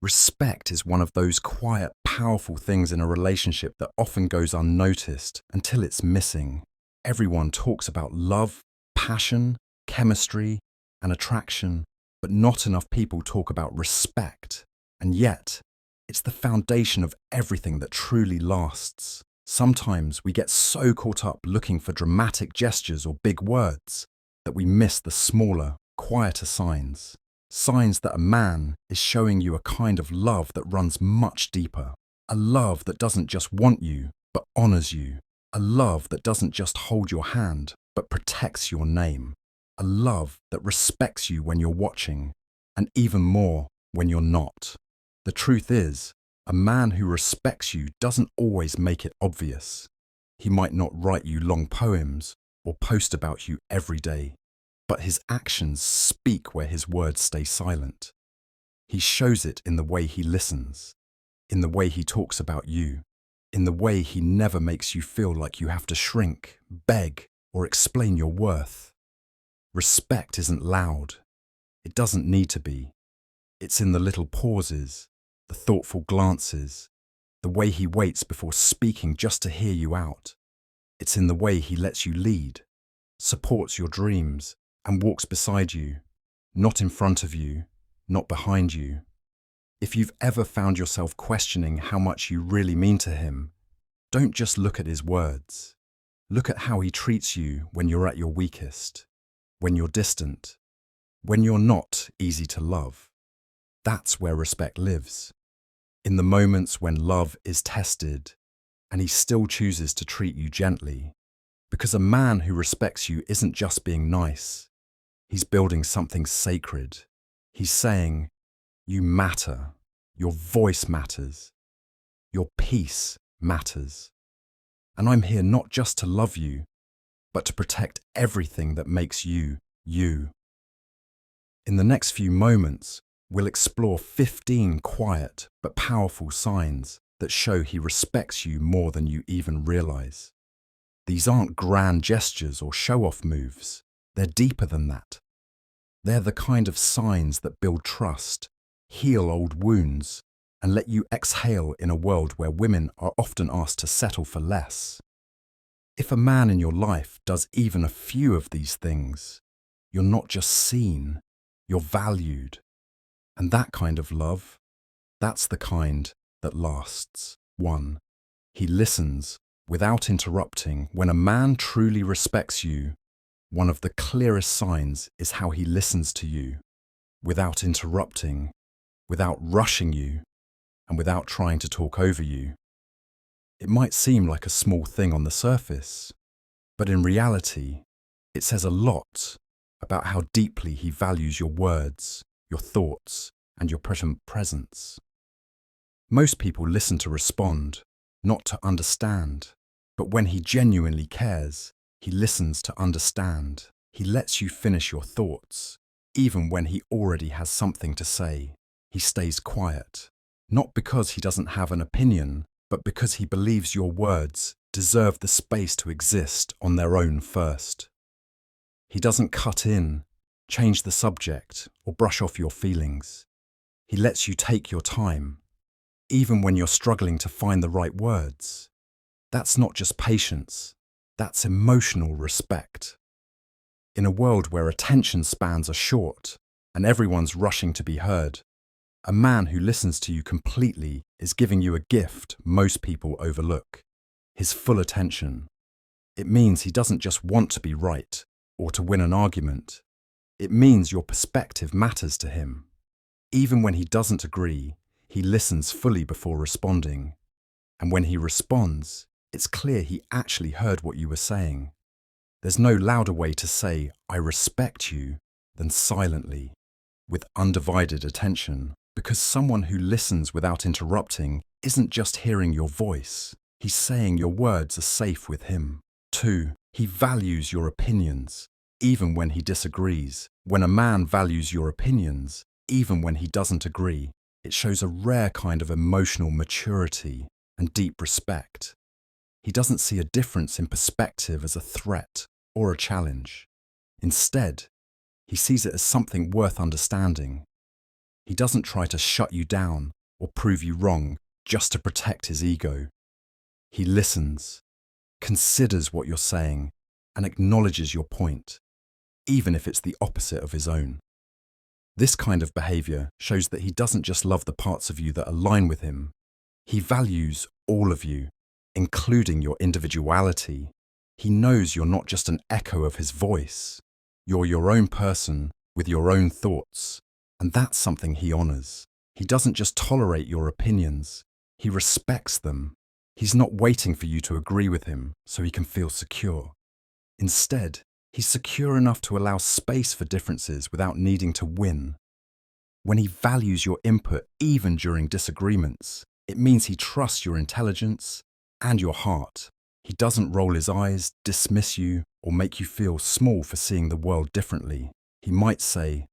Respect is one of those quiet, powerful things in a relationship that often goes unnoticed until it's missing. Everyone talks about love, passion, chemistry, and attraction, but not enough people talk about respect. And yet, it's the foundation of everything that truly lasts. Sometimes we get so caught up looking for dramatic gestures or big words that we miss the smaller, quieter signs. Signs that a man is showing you a kind of love that runs much deeper. A love that doesn't just want you, but honors you. A love that doesn't just hold your hand, but protects your name. A love that respects you when you're watching, and even more when you're not. The truth is, a man who respects you doesn't always make it obvious. He might not write you long poems or post about you every day, but his actions speak where his words stay silent. He shows it in the way he listens, in the way he talks about you, in the way he never makes you feel like you have to shrink, beg, or explain your worth. Respect isn't loud. It doesn't need to be. It's in the little pauses, the thoughtful glances, the way he waits before speaking just to hear you out. It's in the way he lets you lead, supports your dreams, and walks beside you, not in front of you, not behind you. If you've ever found yourself questioning how much you really mean to him, don't just look at his words. Look at how he treats you when you're at your weakest, when you're distant, when you're not easy to love. That's where respect lives. In the moments when love is tested, and he still chooses to treat you gently. Because a man who respects you isn't just being nice. He's building something sacred. He's saying, you matter. Your voice matters. Your peace matters. And I'm here not just to love you, but to protect everything that makes you, you. In the next few moments, we'll explore 15 quiet but powerful signs that show he respects you more than you even realize. These aren't grand gestures or show-off moves. They're deeper than that. They're the kind of signs that build trust, heal old wounds, and let you exhale in a world where women are often asked to settle for less. If a man in your life does even a few of these things, you're not just seen, you're valued. And that kind of love, that's the kind that lasts. 1. He listens without interrupting. When a man truly respects you, one of the clearest signs is how he listens to you, without interrupting, without rushing you, and without trying to talk over you. It might seem like a small thing on the surface, but in reality, it says a lot about how deeply he values your words, your thoughts, and your presence. Most people listen to respond, not to understand. But when he genuinely cares, he listens to understand. He lets you finish your thoughts, even when he already has something to say. He stays quiet, not because he doesn't have an opinion, but because he believes your words deserve the space to exist on their own first. He doesn't cut in, change the subject, or brush off your feelings. He lets you take your time, even when you're struggling to find the right words. That's not just patience, that's emotional respect. In a world where attention spans are short and everyone's rushing to be heard, a man who listens to you completely is giving you a gift most people overlook: his full attention. It means he doesn't just want to be right or to win an argument. It means your perspective matters to him. Even when he doesn't agree, he listens fully before responding. And when he responds, it's clear he actually heard what you were saying. There's no louder way to say, I respect you, than silently, with undivided attention, because someone who listens without interrupting isn't just hearing your voice. He's saying your words are safe with him. 2. He values your opinions, even when he disagrees. When a man values your opinions, even when he doesn't agree, it shows a rare kind of emotional maturity and deep respect. He doesn't see a difference in perspective as a threat or a challenge. Instead, he sees it as something worth understanding. He doesn't try to shut you down or prove you wrong just to protect his ego. He listens, considers what you're saying, and acknowledges your point, even if it's the opposite of his own. This kind of behavior shows that he doesn't just love the parts of you that align with him. He values all of you, including your individuality. He knows you're not just an echo of his voice. You're your own person with your own thoughts, and that's something he honors. He doesn't just tolerate your opinions, he respects them. He's not waiting for you to agree with him so he can feel secure. Instead, he's secure enough to allow space for differences without needing to win. When he values your input even during disagreements, it means he trusts your intelligence and your heart. He doesn't roll his eyes, dismiss you, or make you feel small for seeing the world differently. He might say,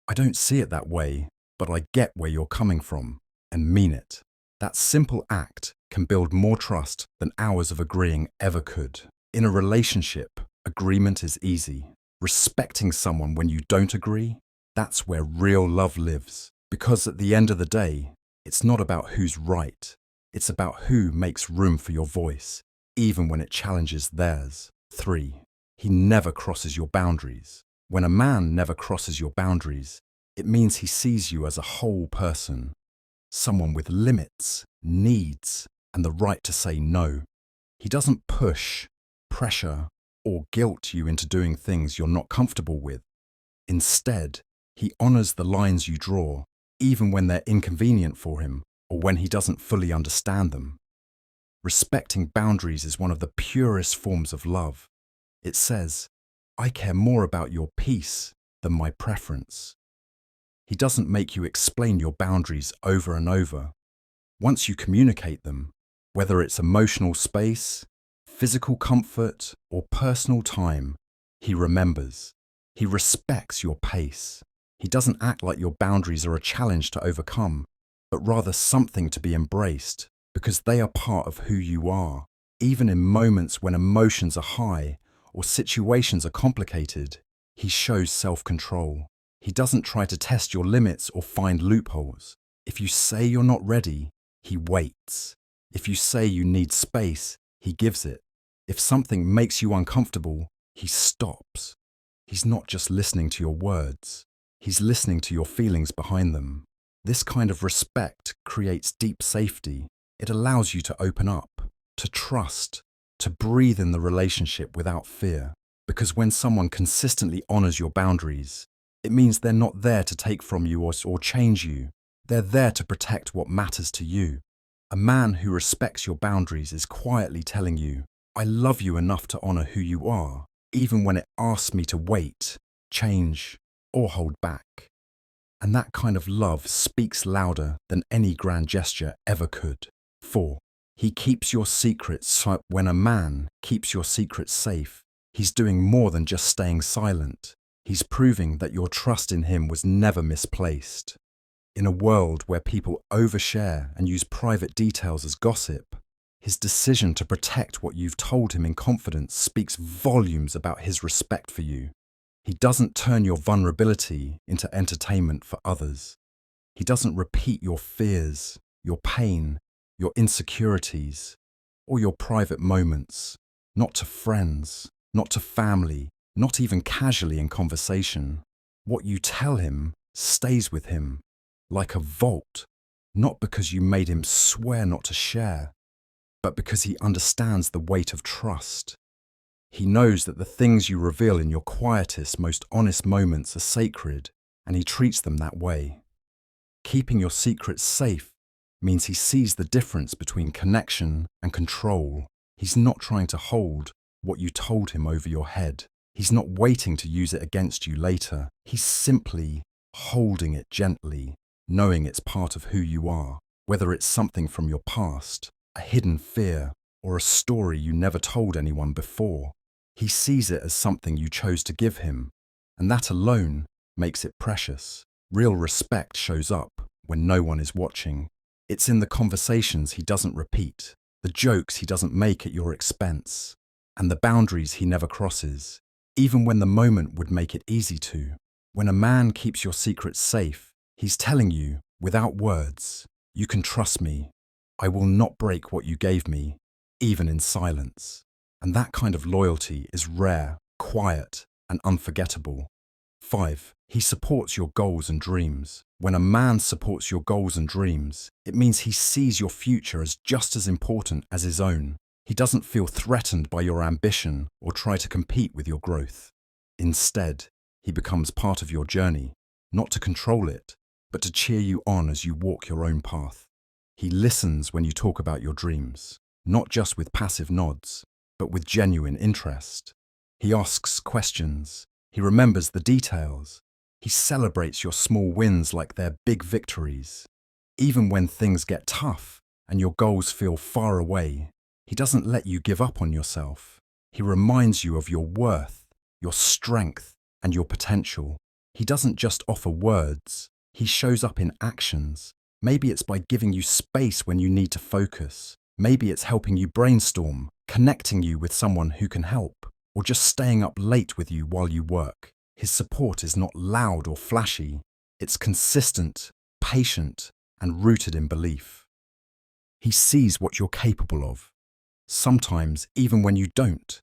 "I don't see it that way, but I get where you're coming from," and mean it. That simple act can build more trust than hours of agreeing ever could. In a relationship, agreement is easy. Respecting someone when you don't agree, that's where real love lives. Because at the end of the day, it's not about who's right. It's about who makes room for your voice, even when it challenges theirs. 3. He never crosses your boundaries. When a man never crosses your boundaries, it means he sees you as a whole person. Someone with limits, needs, and the right to say no. He doesn't push, pressure, or guilt you into doing things you're not comfortable with. Instead, he honors the lines you draw, even when they're inconvenient for him or when he doesn't fully understand them. Respecting boundaries is one of the purest forms of love. It says, "I care more about your peace than my preference." He doesn't make you explain your boundaries over and over. Once you communicate them, whether it's emotional space, physical comfort, or personal time, he remembers. He respects your pace. He doesn't act like your boundaries are a challenge to overcome, but rather something to be embraced, because they are part of who you are. Even in moments when emotions are high or situations are complicated, he shows self-control. He doesn't try to test your limits or find loopholes. If you say you're not ready, he waits. If you say you need space, he gives it. If something makes you uncomfortable, he stops. He's not just listening to your words, he's listening to your feelings behind them. This kind of respect creates deep safety. It allows you to open up, to trust, to breathe in the relationship without fear. Because when someone consistently honors your boundaries, it means they're not there to take from you or change you. They're there to protect what matters to you. A man who respects your boundaries is quietly telling you, "I love you enough to honor who you are, even when it asks me to wait, change, or hold back." And that kind of love speaks louder than any grand gesture ever could. 4. He keeps your secrets. When a man keeps your secrets safe, he's doing more than just staying silent. He's proving that your trust in him was never misplaced. In a world where people overshare and use private details as gossip, his decision to protect what you've told him in confidence speaks volumes about his respect for you. He doesn't turn your vulnerability into entertainment for others. He doesn't repeat your fears, your pain, your insecurities, or your private moments, not to friends, not to family, not even casually in conversation. What you tell him stays with him, like a vault, not because you made him swear not to share, but because he understands the weight of trust. He knows that the things you reveal in your quietest, most honest moments are sacred, and he treats them that way. Keeping your secrets safe means he sees the difference between connection and control. He's not trying to hold what you told him over your head. He's not waiting to use it against you later. He's simply holding it gently, knowing it's part of who you are, whether it's something from your past, a hidden fear, or a story you never told anyone before. He sees it as something you chose to give him, and that alone makes it precious. Real respect shows up when no one is watching. It's in the conversations he doesn't repeat, the jokes he doesn't make at your expense, and the boundaries he never crosses, even when the moment would make it easy to. When a man keeps your secrets safe, He's telling you, without words, you can trust me. I will not break what you gave me, even in silence. And that kind of loyalty is rare, quiet, and unforgettable. 5. He supports your goals and dreams. When a man supports your goals and dreams, it means he sees your future as just as important as his own. He doesn't feel threatened by your ambition or try to compete with your growth. Instead, he becomes part of your journey, not to control it, but to cheer you on as you walk your own path. He listens when you talk about your dreams, not just with passive nods, but with genuine interest. He asks questions. He remembers the details. He celebrates your small wins like they're big victories. Even when things get tough and your goals feel far away, he doesn't let you give up on yourself. He reminds you of your worth, your strength, and your potential. He doesn't just offer words. He shows up in actions. Maybe it's by giving you space when you need to focus. Maybe it's helping you brainstorm, connecting you with someone who can help, or just staying up late with you while you work. His support is not loud or flashy. It's consistent, patient, and rooted in belief. He sees what you're capable of, sometimes even when you don't.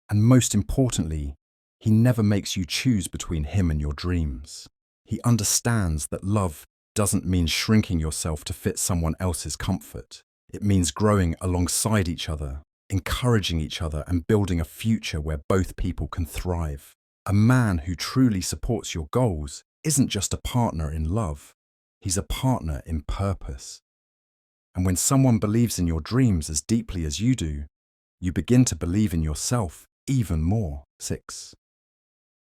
And most importantly, he never makes you choose between him and your dreams. He understands that love doesn't mean shrinking yourself to fit someone else's comfort. It means growing alongside each other, encouraging each other, and building a future where both people can thrive. A man who truly supports your goals isn't just a partner in love. He's a partner in purpose. And when someone believes in your dreams as deeply as you do, you begin to believe in yourself even more. 6.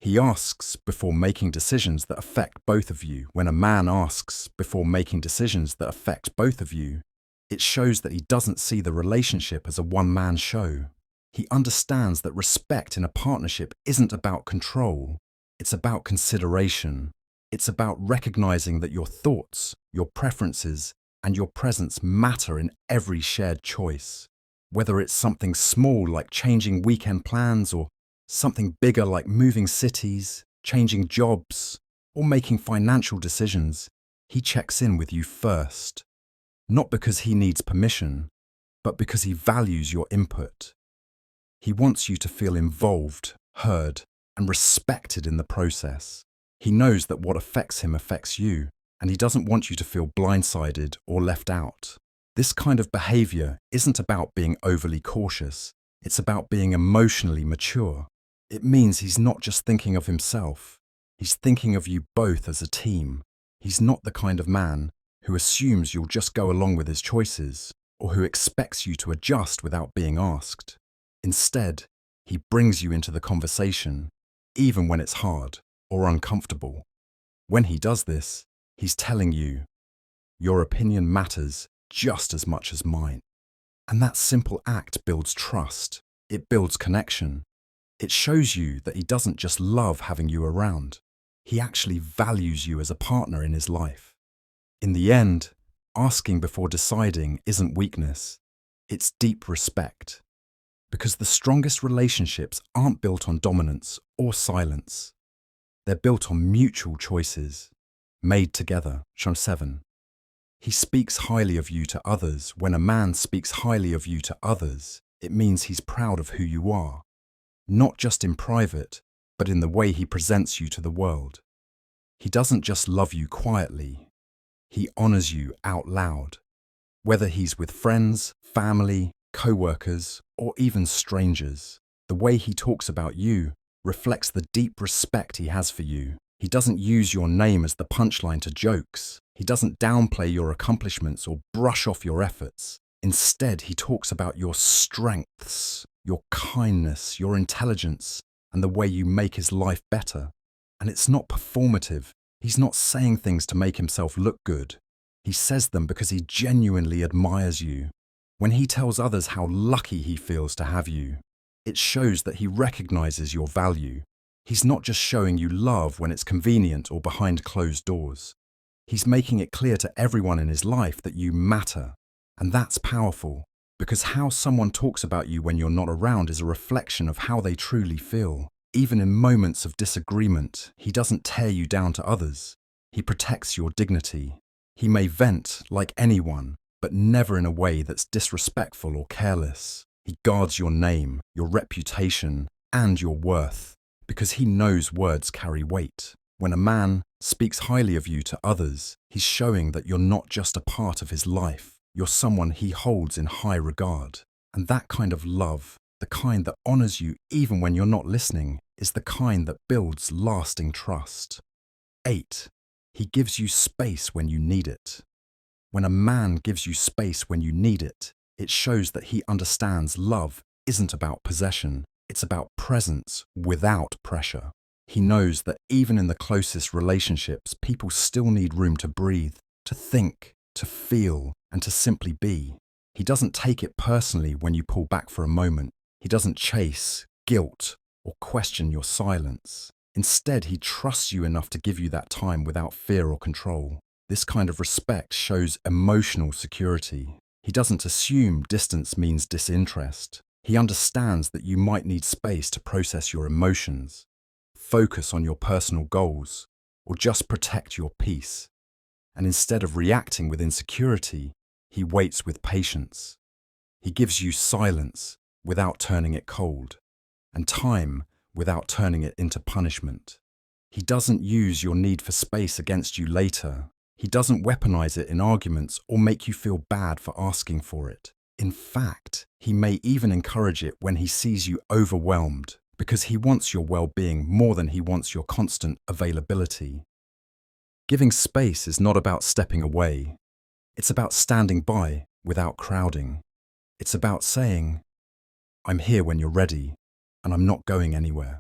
He asks before making decisions that affect both of you. When a man asks before making decisions that affect both of you, it shows that he doesn't see the relationship as a one-man show. He understands that respect in a partnership isn't about control. It's about consideration. It's about recognizing that your thoughts, your preferences, and your presence matter in every shared choice. Whether it's something small like changing weekend plans, or something bigger like moving cities, changing jobs, or making financial decisions, he checks in with you first. Not because he needs permission, but because he values your input. He wants you to feel involved, heard, and respected in the process. He knows that what affects him affects you, and he doesn't want you to feel blindsided or left out. This kind of behavior isn't about being overly cautious. It's about being emotionally mature. It means he's not just thinking of himself. He's thinking of you both as a team. He's not the kind of man who assumes you'll just go along with his choices, or who expects you to adjust without being asked. Instead, he brings you into the conversation, even when it's hard or uncomfortable. When he does this, he's telling you, your opinion matters just as much as mine. And that simple act builds trust. It builds connection. It shows you that he doesn't just love having you around. He actually values you as a partner in his life. In the end, asking before deciding isn't weakness. It's deep respect. Because the strongest relationships aren't built on dominance or silence. They're built on mutual choices, made together. 7. He speaks highly of you to others. When a man speaks highly of you to others, it means he's proud of who you are. Not just in private, but in the way he presents you to the world. He doesn't just love you quietly. He honors you out loud. Whether he's with friends, family, co-workers, or even strangers, the way he talks about you reflects the deep respect he has for you. He doesn't use your name as the punchline to jokes. He doesn't downplay your accomplishments or brush off your efforts. Instead, he talks about your strengths, your kindness, your intelligence, and the way you make his life better. And it's not performative. He's not saying things to make himself look good. He says them because he genuinely admires you. When he tells others how lucky he feels to have you, it shows that he recognizes your value. He's not just showing you love when it's convenient or behind closed doors. He's making it clear to everyone in his life that you matter. And that's powerful, because how someone talks about you when you're not around is a reflection of how they truly feel. Even in moments of disagreement, he doesn't tear you down to others. He protects your dignity. He may vent like anyone, but never in a way that's disrespectful or careless. He guards your name, your reputation, and your worth, because he knows words carry weight. When a man speaks highly of you to others, he's showing that you're not just a part of his life, you're someone he holds in high regard. And that kind of love, the kind that honors you even when you're not listening, is the kind that builds lasting trust. 8. He gives you space when you need it. When a man gives you space when you need it, it shows that he understands love isn't about possession, it's about presence without pressure. He knows that even in the closest relationships, people still need room to breathe, to think, to feel, and to simply be. He doesn't take it personally when you pull back for a moment. He doesn't chase, guilt, or question your silence. Instead, he trusts you enough to give you that time without fear or control. This kind of respect shows emotional security. He doesn't assume distance means disinterest. He understands that you might need space to process your emotions, focus on your personal goals, or just protect your peace. And instead of reacting with insecurity, he waits with patience. He gives you silence without turning it cold, and time without turning it into punishment. He doesn't use your need for space against you later. He doesn't weaponize it in arguments or make you feel bad for asking for it. In fact, he may even encourage it when he sees you overwhelmed, because he wants your well-being more than he wants your constant availability. Giving space is not about stepping away. It's about standing by without crowding. It's about saying, "I'm here when you're ready, and I'm not going anywhere."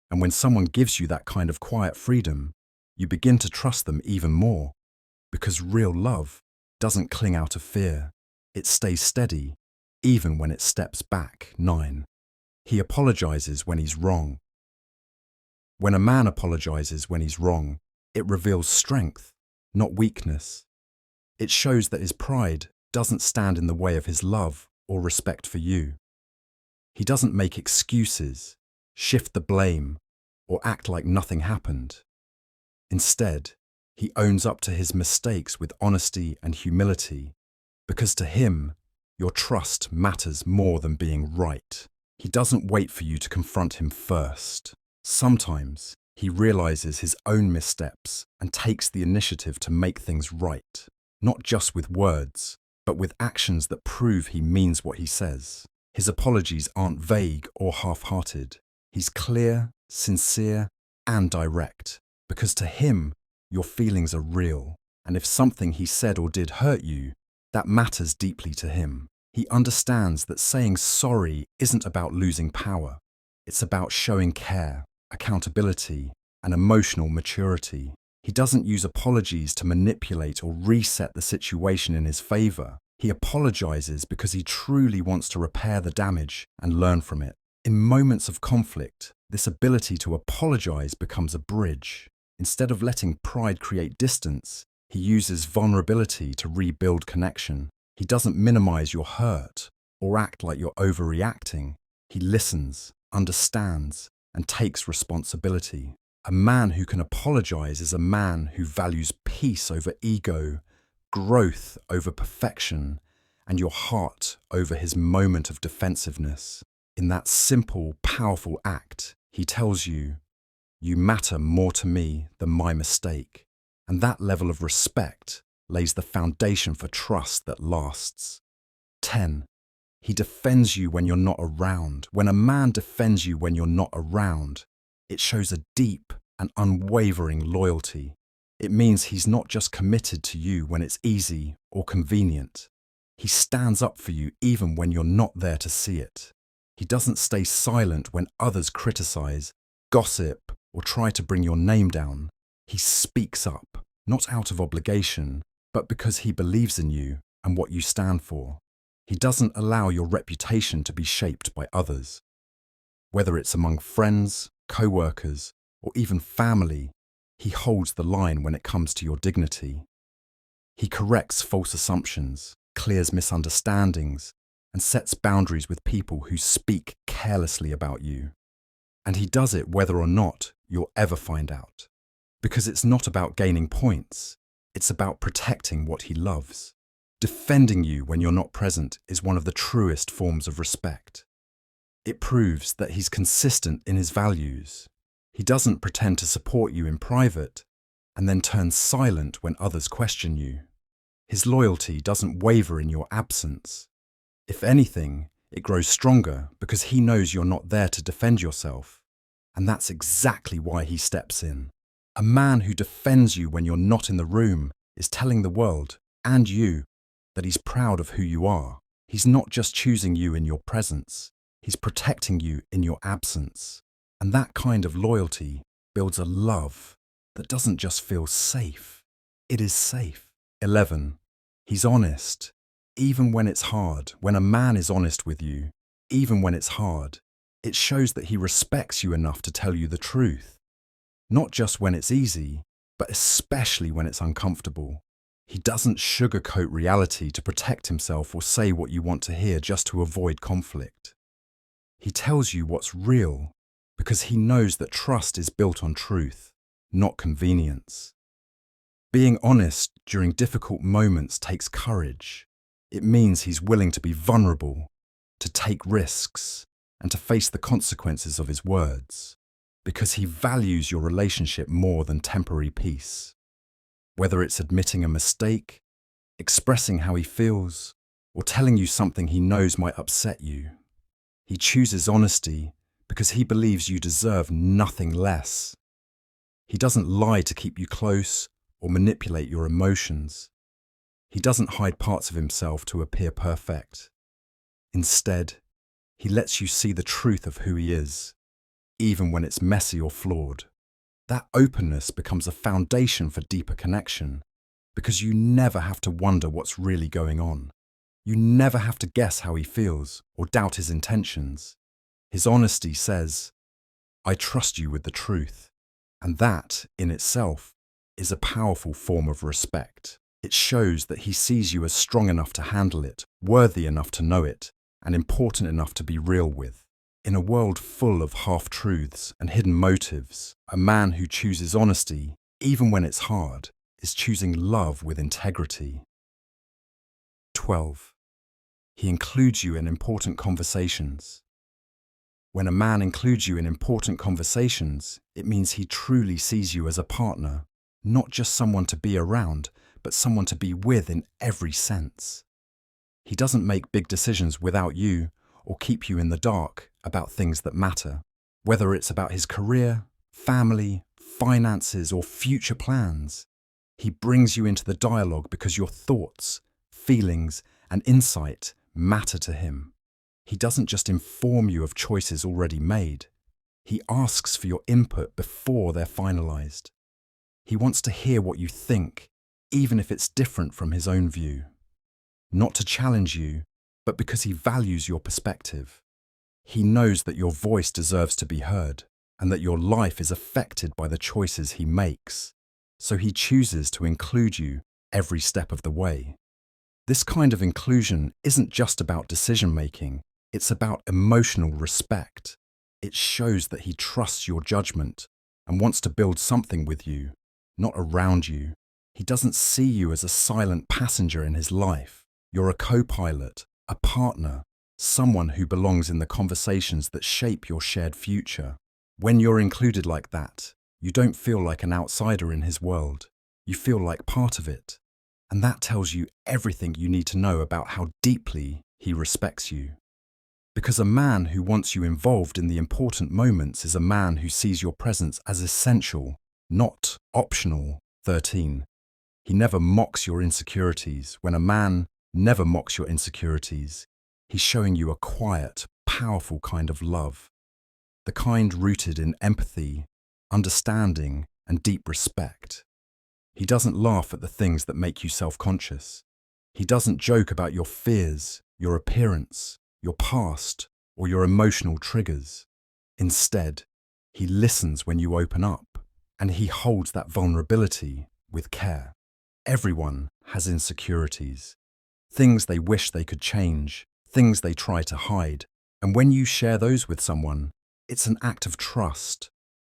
And when someone gives you that kind of quiet freedom, you begin to trust them even more, because real love doesn't cling out of fear. It stays steady, even when it steps back. 9. He apologizes when he's wrong. When a man apologizes when he's wrong, it reveals strength, not weakness. It shows that his pride doesn't stand in the way of his love or respect for you. He doesn't make excuses, shift the blame, or act like nothing happened. Instead, he owns up to his mistakes with honesty and humility, because to him, your trust matters more than being right. He doesn't wait for you to confront him first. Sometimes, he realizes his own missteps and takes the initiative to make things right, not just with words, but with actions that prove he means what he says. His apologies aren't vague or half-hearted. He's clear, sincere, and direct, because to him, your feelings are real, and if something he said or did hurt you, that matters deeply to him. He understands that saying sorry isn't about losing power. It's about showing care, accountability, and emotional maturity. He doesn't use apologies to manipulate or reset the situation in his favor. He apologizes because he truly wants to repair the damage and learn from it. In moments of conflict, this ability to apologize becomes a bridge. Instead of letting pride create distance, he uses vulnerability to rebuild connection. He doesn't minimize your hurt or act like you're overreacting. He listens, understands, and takes responsibility. A man who can apologize is a man who values peace over ego, growth over perfection, and your heart over his moment of defensiveness. In that simple, powerful act, he tells you, "You matter more to me than my mistake." And that level of respect lays the foundation for trust that lasts. 10. He defends you when you're not around. When a man defends you when you're not around, it shows a deep and unwavering loyalty. It means he's not just committed to you when it's easy or convenient. He stands up for you even when you're not there to see it. He doesn't stay silent when others criticize, gossip, or try to bring your name down. He speaks up, not out of obligation, but because he believes in you and what you stand for. He doesn't allow your reputation to be shaped by others. Whether it's among friends, co-workers, or even family, he holds the line when it comes to your dignity. He corrects false assumptions, clears misunderstandings, and sets boundaries with people who speak carelessly about you. And he does it whether or not you'll ever find out. Because it's not about gaining points, it's about protecting what he loves. Defending you when you're not present is one of the truest forms of respect. It proves that he's consistent in his values. He doesn't pretend to support you in private and then turns silent when others question you. His loyalty doesn't waver in your absence. If anything, it grows stronger because he knows you're not there to defend yourself. And that's exactly why he steps in. A man who defends you when you're not in the room is telling the world, and you, that he's proud of who you are. He's not just choosing you in your presence, he's protecting you in your absence. And that kind of loyalty builds a love that doesn't just feel safe, it is safe. 11. He's honest. Even when it's hard, when a man is honest with you, even when it's hard, it shows that he respects you enough to tell you the truth. Not just when it's easy, but especially when it's uncomfortable. He doesn't sugarcoat reality to protect himself or say what you want to hear just to avoid conflict. He tells you what's real because he knows that trust is built on truth, not convenience. Being honest during difficult moments takes courage. It means he's willing to be vulnerable, to take risks, and to face the consequences of his words, because he values your relationship more than temporary peace. Whether it's admitting a mistake, expressing how he feels, or telling you something he knows might upset you, he chooses honesty because he believes you deserve nothing less. He doesn't lie to keep you close or manipulate your emotions. He doesn't hide parts of himself to appear perfect. Instead, he lets you see the truth of who he is, even when it's messy or flawed. That openness becomes a foundation for deeper connection, because you never have to wonder what's really going on. You never have to guess how he feels or doubt his intentions. His honesty says, "I trust you with the truth." And that, in itself, is a powerful form of respect. It shows that he sees you as strong enough to handle it, worthy enough to know it, and important enough to be real with. In a world full of half-truths and hidden motives, a man who chooses honesty, even when it's hard, is choosing love with integrity. 12. He includes you in important conversations. When a man includes you in important conversations, it means he truly sees you as a partner, not just someone to be around, but someone to be with in every sense. He doesn't make big decisions without you or keep you in the dark about things that matter, whether it's about his career, family, finances, or future plans. He brings you into the dialogue because your thoughts, feelings, and insight matter to him. He doesn't just inform you of choices already made. He asks for your input before they're finalized. He wants to hear what you think, even if it's different from his own view. Not to challenge you, but because he values your perspective. He knows that your voice deserves to be heard, and that your life is affected by the choices he makes. So he chooses to include you every step of the way. This kind of inclusion isn't just about decision-making, it's about emotional respect. It shows that he trusts your judgment and wants to build something with you, not around you. He doesn't see you as a silent passenger in his life. You're a co-pilot, a partner, someone who belongs in the conversations that shape your shared future. When you're included like that, you don't feel like an outsider in his world. You feel like part of it. And that tells you everything you need to know about how deeply he respects you. Because a man who wants you involved in the important moments is a man who sees your presence as essential, not optional. 13. He never mocks your insecurities. When a man never mocks your insecurities, he's showing you a quiet, powerful kind of love. The kind rooted in empathy, understanding, and deep respect. He doesn't laugh at the things that make you self-conscious. He doesn't joke about your fears, your appearance, your past, or your emotional triggers. Instead, he listens when you open up, and he holds that vulnerability with care. Everyone has insecurities, things they wish they could change, things they try to hide. And when you share those with someone, it's an act of trust,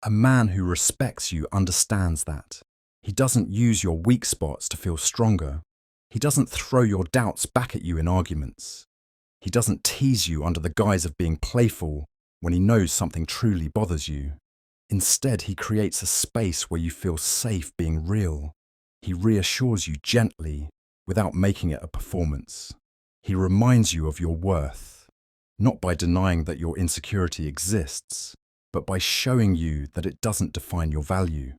A man who respects you understands that. He doesn't use your weak spots to feel stronger. He doesn't throw your doubts back at you in arguments. He doesn't tease you under the guise of being playful when he knows something truly bothers you. Instead, he creates a space where you feel safe being real. He reassures you gently without making it a performance. He reminds you of your worth, not by denying that your insecurity exists, but by showing you that it doesn't define your value.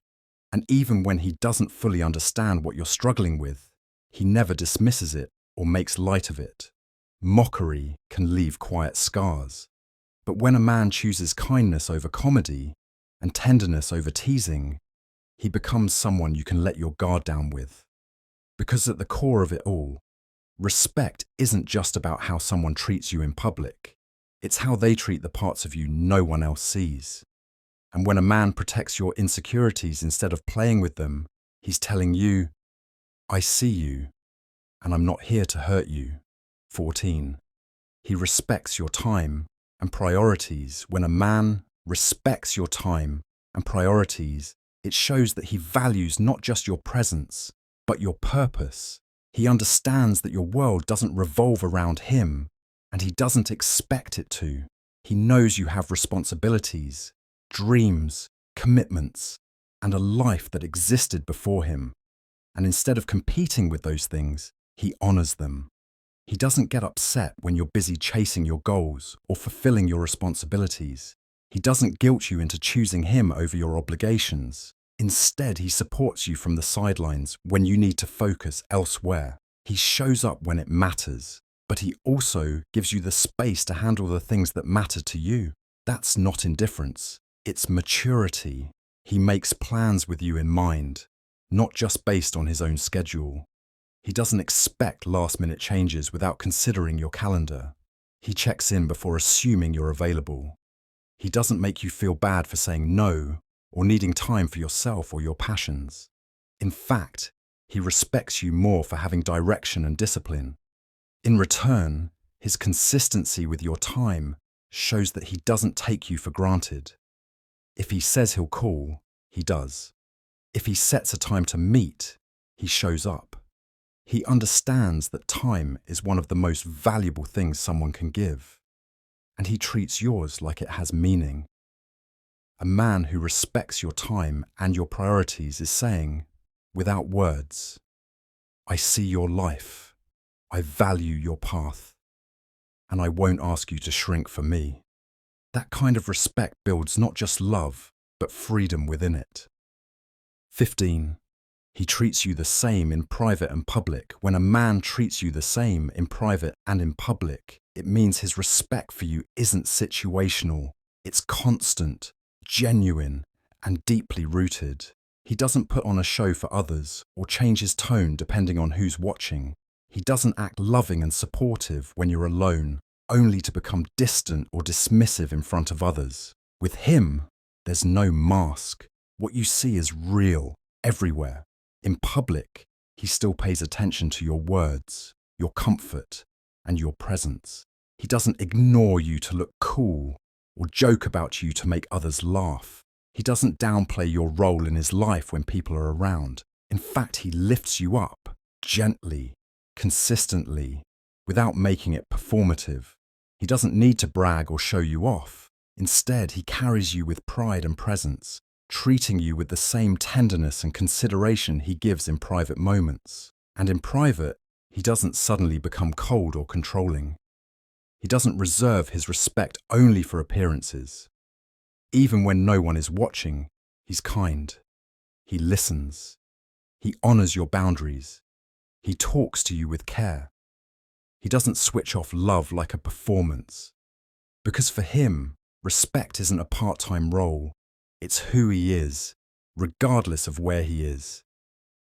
And even when he doesn't fully understand what you're struggling with, he never dismisses it or makes light of it. Mockery can leave quiet scars. But when a man chooses kindness over comedy and tenderness over teasing, he becomes someone you can let your guard down with. Because at the core of it all, respect isn't just about how someone treats you in public. It's how they treat the parts of you no one else sees. And when a man protects your insecurities instead of playing with them, he's telling you, I see you, and I'm not here to hurt you. 14. He respects your time and priorities. When a man respects your time and priorities, it shows that he values not just your presence, but your purpose. He understands that your world doesn't revolve around him, and he doesn't expect it to. He knows you have responsibilities, dreams, commitments, and a life that existed before him. And instead of competing with those things, he honors them. He doesn't get upset when you're busy chasing your goals or fulfilling your responsibilities. He doesn't guilt you into choosing him over your obligations. Instead, he supports you from the sidelines when you need to focus elsewhere. He shows up when it matters, but he also gives you the space to handle the things that matter to you. That's not indifference, it's maturity. He makes plans with you in mind, not just based on his own schedule. He doesn't expect last-minute changes without considering your calendar. He checks in before assuming you're available. He doesn't make you feel bad for saying no or needing time for yourself or your passions. In fact, he respects you more for having direction and discipline. In return, his consistency with your time shows that he doesn't take you for granted. If he says he'll call, he does. If he sets a time to meet, he shows up. He understands that time is one of the most valuable things someone can give, and he treats yours like it has meaning. A man who respects your time and your priorities is saying, without words, I see your life, I value your path, and I won't ask you to shrink for me. That kind of respect builds not just love, but freedom within it. 15. He treats you the same in private and public. When a man treats you the same in private and in public, it means his respect for you isn't situational. It's constant, genuine, and deeply rooted. He doesn't put on a show for others or change his tone depending on who's watching. He doesn't act loving and supportive when you're alone, only to become distant or dismissive in front of others. With him, there's no mask. What you see is real, everywhere. In public, he still pays attention to your words, your comfort, and your presence. He doesn't ignore you to look cool or joke about you to make others laugh. He doesn't downplay your role in his life when people are around. In fact, he lifts you up, gently, consistently, without making it performative. He doesn't need to brag or show you off. Instead, he carries you with pride and presence, treating you with the same tenderness and consideration he gives in private moments. And in private, he doesn't suddenly become cold or controlling. He doesn't reserve his respect only for appearances. Even when no one is watching, he's kind. He listens. He honors your boundaries. He talks to you with care. He doesn't switch off love like a performance. Because for him, respect isn't a part-time role. It's who he is, regardless of where he is.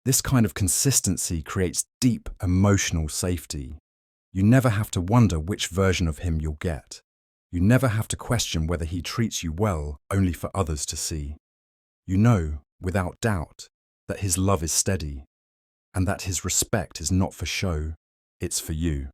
This kind of consistency creates deep emotional safety. You never have to wonder which version of him you'll get. You never have to question whether he treats you well only for others to see. You know, without doubt, that his love is steady, and that his respect is not for show, it's for you.